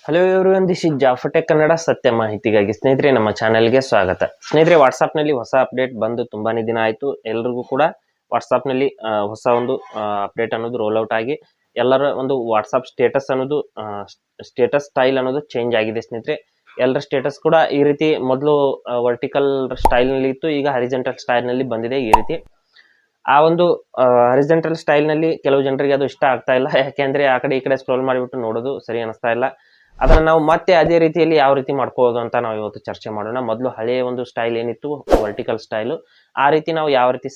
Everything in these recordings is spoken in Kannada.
ಹಲೋ ಎವ್ರಿವನ್, ದಿಸ್ ಇಸ್ ಜಾಫಟೆಕ್ ಕನ್ನಡ ಸತ್ಯ ಮಾಹಿತಿಗಾಗಿ. ಸ್ನೇಹಿತರೆ, ನಮ್ಮ ಚಾನೆಲ್ಗೆ ಸ್ವಾಗತ. ಸ್ನೇಹಿತರೆ, ವಾಟ್ಸಾಪ್ನಲ್ಲಿ ಹೊಸ ಅಪ್ಡೇಟ್ ಬಂದು ತುಂಬಾನೇ ದಿನ ಆಯಿತು. ಎಲ್ರಿಗೂ ಕೂಡ ವಾಟ್ಸಾಪ್ನಲ್ಲಿ ಹೊಸ ಒಂದು ಅಪ್ಡೇಟ್ ಅನ್ನೋದು ರೋಲ್ ಔಟ್ ಆಗಿ ಎಲ್ಲರ ಒಂದು ವಾಟ್ಸಾಪ್ ಸ್ಟೇಟಸ್ ಅನ್ನೋದು ಸ್ಟೇಟಸ್ ಸ್ಟೈಲ್ ಅನ್ನೋದು ಚೇಂಜ್ ಆಗಿದೆ. ಸ್ನೇಹಿತರೆ, ಎಲ್ಲರ ಸ್ಟೇಟಸ್ ಕೂಡ ಈ ರೀತಿ ಮೊದಲು ವರ್ಟಿಕಲ್ ಸ್ಟೈಲ್ನಲ್ಲಿ ಇತ್ತು, ಈಗ ಹರಿಜೆಂಟಲ್ ಸ್ಟೈಲ್ನಲ್ಲಿ ಬಂದಿದೆ. ಈ ರೀತಿ ಆ ಒಂದು ಹರಿಜೆಂಟಲ್ ಸ್ಟೈಲ್ನಲ್ಲಿ ಕೆಲವು ಜನರಿಗೆ ಅದು ಇಷ್ಟ ಆಗ್ತಾ ಇಲ್ಲ. ಯಾಕೆಂದ್ರೆ ಆ ಕಡೆ ಈ ಕಡೆ ಸ್ಕ್ರೋಲ್ ಮಾಡಿಬಿಟ್ಟು ನೋಡೋದು ಸರಿ ಅನಿಸ್ತಾ ಇಲ್ಲ. ಅದನ್ನ ನಾವು ಮತ್ತೆ ಅದೇ ರೀತಿಯಲ್ಲಿ ಯಾವ ರೀತಿ ಮಾಡ್ಕೋಬಹುದು ಅಂತ ನಾವು ಇವತ್ತು ಚರ್ಚೆ ಮಾಡೋಣ. ಮೊದಲು ಹಳೆಯ ಒಂದು ಸ್ಟೈಲ್ ಏನಿತ್ತು ವರ್ಟಿಕಲ್ ಸ್ಟೈಲು, ಆ ರೀತಿ ನಾವು ಯಾವ ರೀತಿ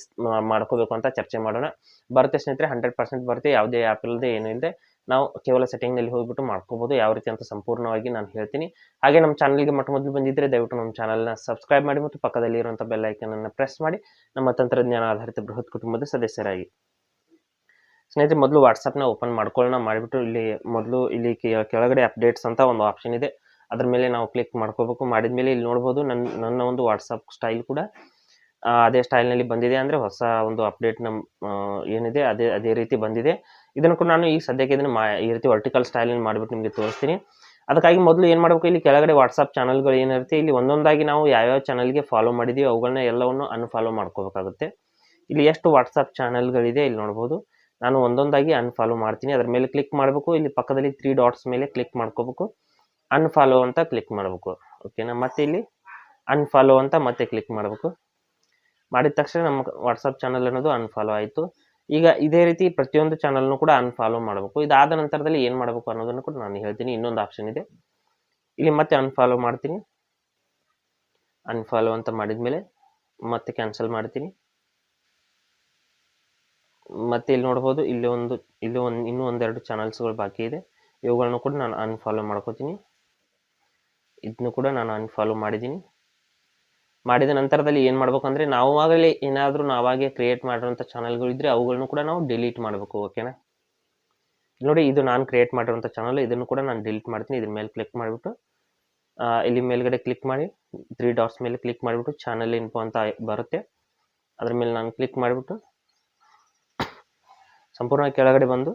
ಮಾಡ್ಕೋಬೇಕು ಅಂತ ಚರ್ಚೆ ಮಾಡೋಣ. ಬರುತ್ತೆ ಸ್ನೇಹಿತರೆ, 100% ಬರುತ್ತೆ. ಯಾವುದೇ ಆ್ಯಪ್ ಇಲ್ಲದೆ ಏನು ಇಲ್ಲದೆ ನಾವು ಕೇವಲ ಸೆಟ್ಟಿಂಗ್ ನಲ್ಲಿ ಹೋಗ್ಬಿಟ್ಟು ಮಾಡ್ಕೋಬಹುದು. ಯಾವ ರೀತಿ ಅಂತ ಸಂಪೂರ್ಣವಾಗಿ ನಾನು ಹೇಳ್ತೀನಿ. ಹಾಗೆ ನಮ್ಮ ಚಾನಲ್ಗೆ ಮೊದಲು ಬಂದಿದ್ರೆ ದಯವಿಟ್ಟು ನಮ್ಮ ಚಾನಲ್ನ ಸಬ್ಸ್ಕ್ರೈಬ್ ಮಾಡಿ ಮತ್ತು ಪಕ್ಕದಲ್ಲಿ ಇರುವಂತಹ ಬೆಲ್ ಐಕನ್ ಅನ್ನು ಪ್ರೆಸ್ ಮಾಡಿ ನಮ್ಮ ತಂತ್ರಜ್ಞಾನ ಆಧಾರಿತ ಬೃಹತ್ ಕುಟುಂಬದ ಸದಸ್ಯರಾಗಿ. ಸ್ನೇಹಿತರೆ, ಮೊದಲು ವಾಟ್ಸಪ್ನ ಓಪನ್ ಮಾಡ್ಕೊಳ್ಳೋಣ. ಮಾಡಿಬಿಟ್ಟು ಇಲ್ಲಿ ಕೆಳಗಡೆ ಅಪ್ಡೇಟ್ಸ್ ಅಂತ ಒಂದು ಆಪ್ಷನ್ ಇದೆ, ಅದ್ರ ಮೇಲೆ ನಾವು ಕ್ಲಿಕ್ ಮಾಡ್ಕೋಬೇಕು. ಮಾಡಿದ್ಮೇಲೆ ಇಲ್ಲಿ ನೋಡ್ಬೋದು ನನ್ನ ಒಂದು ವಾಟ್ಸಪ್ ಸ್ಟೈಲ್ ಕೂಡ ಅದೇ ಸ್ಟೈಲ್ನಲ್ಲಿ ಬಂದಿದೆ. ಅಂದರೆ ಹೊಸ ಒಂದು ಅಪ್ಡೇಟ್ ಏನಿದೆ ಅದೇ ರೀತಿ ಬಂದಿದೆ. ಇದನ್ನು ಕೂಡ ನಾನು ಈಗ ಸದ್ಯಕ್ಕೆ ಇದನ್ನು ಈ ರೀತಿ ವರ್ಟಿಕಲ್ ಸ್ಟೈಲಲ್ಲಿ ಮಾಡಿಬಿಟ್ಟು ನಿಮಗೆ ತೋರಿಸ್ತೀನಿ. ಅದಕ್ಕಾಗಿ ಮೊದಲು ಏನು ಮಾಡಬೇಕು, ಇಲ್ಲಿ ಕೆಳಗಡೆ ವಾಟ್ಸಪ್ ಚಾನಲ್ಗಳು ಏನಿರುತ್ತೆ ಇಲ್ಲಿ ಒಂದೊಂದಾಗಿ ನಾವು ಯಾವ್ಯಾವ ಚಾನಲ್ಗೆ ಫಾಲೋ ಮಾಡಿದೀವಿ ಅವುಗಳನ್ನ ಎಲ್ಲವನ್ನು ಅನ್ಫಾಲೋ ಮಾಡ್ಕೋಬೇಕಾಗುತ್ತೆ. ಇಲ್ಲಿ ಎಷ್ಟು ವಾಟ್ಸಪ್ ಚಾನಲ್ಗಳಿದೆ ಇಲ್ಲಿ ನೋಡ್ಬೋದು. ನಾನು ಒಂದೊಂದಾಗಿ ಅನ್ಫಾಲೋ ಮಾಡ್ತೀನಿ. ಅದ್ರ ಮೇಲೆ ಕ್ಲಿಕ್ ಮಾಡಬೇಕು. ಇಲ್ಲಿ ಪಕ್ಕದಲ್ಲಿ 3 ಡಾಟ್ಸ್ ಮೇಲೆ ಕ್ಲಿಕ್ ಮಾಡ್ಕೋಬೇಕು. ಅನ್ಫಾಲೋ ಅಂತ ಕ್ಲಿಕ್ ಮಾಡಬೇಕು. ಓಕೆನಾ. ಮತ್ತೆ ಇಲ್ಲಿ ಅನ್ಫಾಲೋ ಅಂತ ಮತ್ತೆ ಕ್ಲಿಕ್ ಮಾಡಬೇಕು. ಮಾಡಿದ ತಕ್ಷಣ ನಮ್ಮ ವಾಟ್ಸಪ್ ಚಾನಲ್ ಅನ್ನೋದು ಅನ್ಫಾಲೋ ಆಯಿತು. ಈಗ ಇದೇ ರೀತಿ ಪ್ರತಿಯೊಂದು ಚಾನಲ್ನು ಕೂಡ ಅನ್ಫಾಲೋ ಮಾಡಬೇಕು. ಇದಾದ ನಂತರದಲ್ಲಿ ಏನು ಮಾಡಬೇಕು ಅನ್ನೋದನ್ನು ಕೂಡ ನಾನು ಹೇಳ್ತೀನಿ. ಇನ್ನೊಂದು ಆಪ್ಷನ್ ಇದೆ, ಇಲ್ಲಿ ಮತ್ತೆ ಅನ್ಫಾಲೋ ಮಾಡ್ತೀನಿ. ಅನ್ಫಾಲೋ ಅಂತ ಮಾಡಿದ್ಮೇಲೆ ಮತ್ತೆ ಕ್ಯಾನ್ಸಲ್ ಮಾಡ್ತೀನಿ. ಮತ್ತೆ ಇಲ್ಲಿ ನೋಡ್ಬೋದು, ಇನ್ನೂ ಒಂದೆರಡು ಚಾನಲ್ಸ್ಗಳು ಬಾಕಿ ಇದೆ. ಇವುಗಳನ್ನು ಕೂಡ ನಾನು ಅನ್ಫಾಲೋ ಮಾಡ್ಕೋತೀನಿ. ಇದನ್ನು ಕೂಡ ನಾನು ಅನ್ಫಾಲೋ ಮಾಡಿದ್ದೀನಿ. ಮಾಡಿದ ನಂತರದಲ್ಲಿ ಏನು ಮಾಡ್ಬೇಕು ಅಂದರೆ, ನಾವಾಗಲೇ ಏನಾದರೂ ನಾವಾಗೆ ಕ್ರಿಯೇಟ್ ಮಾಡಿರೋಂಥ ಚಾನಲ್ಗಳು ಇದ್ದರೆ ಅವುಗಳನ್ನು ಕೂಡ ನಾವು ಡಿಲೀಟ್ ಮಾಡಬೇಕು. ಓಕೆನಾ. ನೋಡಿ, ಇದು ನಾನು ಕ್ರಿಯೇಟ್ ಮಾಡಿರೋಂಥ ಚಾನಲ್, ಇದನ್ನು ಕೂಡ ನಾನು ಡಿಲೀಟ್ ಮಾಡ್ತೀನಿ. ಇದ್ರ ಮೇಲೆ ಕ್ಲಿಕ್ ಮಾಡಿಬಿಟ್ಟು ಇಲ್ಲಿ ಮೇಲ್ಗಡೆ ಕ್ಲಿಕ್ ಮಾಡಿ 3 ಡಾಟ್ಸ್ ಮೇಲೆ ಕ್ಲಿಕ್ ಮಾಡಿಬಿಟ್ಟು ಚಾನಲ್ ಇನ್ಫೋ ಅಂತ ಬರುತ್ತೆ, ಅದ್ರ ಮೇಲೆ ನಾನು ಕ್ಲಿಕ್ ಮಾಡಿಬಿಟ್ಟು ಸಂಪೂರ್ಣ ಕೆಳಗಡೆ ಬಂದು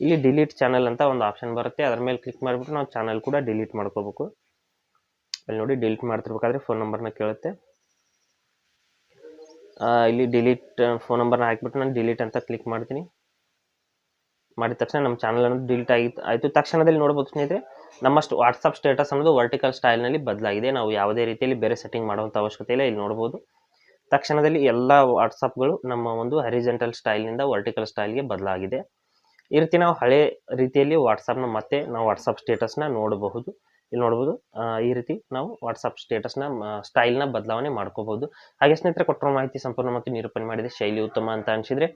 ಇಲ್ಲಿ ಡಿಲೀಟ್ ಚಾನಲ್ ಅಂತ ಒಂದು ಆಪ್ಷನ್ ಬರುತ್ತೆ, ಅದ್ರ ಮೇಲೆ ಕ್ಲಿಕ್ ಮಾಡಿಬಿಟ್ಟು ನಾವು ಚಾನಲ್ ಕೂಡ ಡಿಲೀಟ್ ಮಾಡ್ಕೋಬೇಕು. ಅಲ್ಲಿ ನೋಡಿ, ಡಿಲೀಟ್ ಮಾಡ್ತಿರ್ಬೇಕಾದ್ರೆ ಫೋನ್ ನಂಬರ್ನ ಕೇಳುತ್ತೆ. ಇಲ್ಲಿ ಡಿಲೀಟ್ ಫೋನ್ ನಂಬರ್ನ ಹಾಕಿಬಿಟ್ಟು ನಾನು ಡಿಲೀಟ್ ಅಂತ ಕ್ಲಿಕ್ ಮಾಡ್ತೀನಿ. ಮಾಡಿದ ತಕ್ಷಣ ನಮ್ಮ ಚಾನಲ್ ಅನ್ನೋದು ಡಿಲೀಟ್ ಆಯಿತು. ತಕ್ಷಣದಲ್ಲಿ ನೋಡ್ಬೋದು ಸ್ನೇಹಿತರೆ, ನಮ್ಮಷ್ಟು ವಾಟ್ಸಪ್ ಸ್ಟೇಟಸ್ ಅನ್ನೋದು ವರ್ಟಿಕಲ್ ಸ್ಟೈಲ್ನಲ್ಲಿ ಬದಲಾಗಿದೆ. ನಾವು ಯಾವುದೇ ರೀತಿಯಲ್ಲಿ ಬೇರೆ ಸೆಟ್ಟಿಂಗ್ ಮಾಡುವಂಥ ಅವಶ್ಯಕತೆ ಇಲ್ಲ. ಇಲ್ಲಿ ನೋಡ್ಬೋದು, ತಕ್ಷಣದಲ್ಲಿ ಎಲ್ಲ ವಾಟ್ಸಪ್ಗಳು ನಮ್ಮ ಒಂದು ಹರಿಜೆಂಟಲ್ ಸ್ಟೈಲ್ನಿಂದ ವರ್ಟಿಕಲ್ ಸ್ಟೈಲ್ಗೆ ಬದಲಾಗಿದೆ. ಈ ರೀತಿ ನಾವು ಹಳೆ ರೀತಿಯಲ್ಲಿ ವಾಟ್ಸಪ್ನ ಮತ್ತೆ ನಾವು ವಾಟ್ಸಪ್ ಸ್ಟೇಟಸ್ನ ನೋಡಬಹುದು. ಇಲ್ಲಿ ನೋಡ್ಬೋದು, ಈ ರೀತಿ ನಾವು ವಾಟ್ಸಪ್ ಸ್ಟೇಟಸ್ನ ಸ್ಟೈಲ್ನ ಬದಲಾವಣೆ ಮಾಡ್ಕೋಬಹುದು. ಹಾಗೆ ಸ್ನೇಹಿತರೆ, ಕೊಟ್ಟಿರೋ ಮಾಹಿತಿ ಸಂಪೂರ್ಣ ಮತ್ತು ನಿರೂಪಣೆ ಮಾಡಿದೆ, ಶೈಲಿ ಉತ್ತಮ ಅಂತ ಅನಿಸಿದರೆ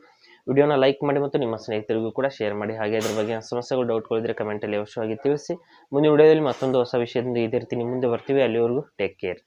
ವಿಡಿಯೋನ ಲೈಕ್ ಮಾಡಿ ಮತ್ತು ನಿಮ್ಮ ಸ್ನೇಹಿತರಿಗೂ ಕೂಡ ಶೇರ್ ಮಾಡಿ. ಹಾಗೆ ಅದ್ರ ಬಗ್ಗೆ ಸಮಸ್ಯೆಗಳು ಡೌಟ್ಗಳಿದ್ರೆ ಕಮೆಂಟಲ್ಲಿ ಅವಶ್ಯವಾಗಿ ತಿಳಿಸಿ. ಮುಂದಿನ ವಿಡಿಯೋದಲ್ಲಿ ಮತ್ತೊಂದು ಹೊಸ ವಿಷಯದಿಂದ ಇದೇ ರೀತಿ ನಿಮ್ಮ ಮುಂದೆ ಬರ್ತೀವಿ. ಅಲ್ಲಿವರೆಗೂ ಟೇಕ್ ಕೇರ್.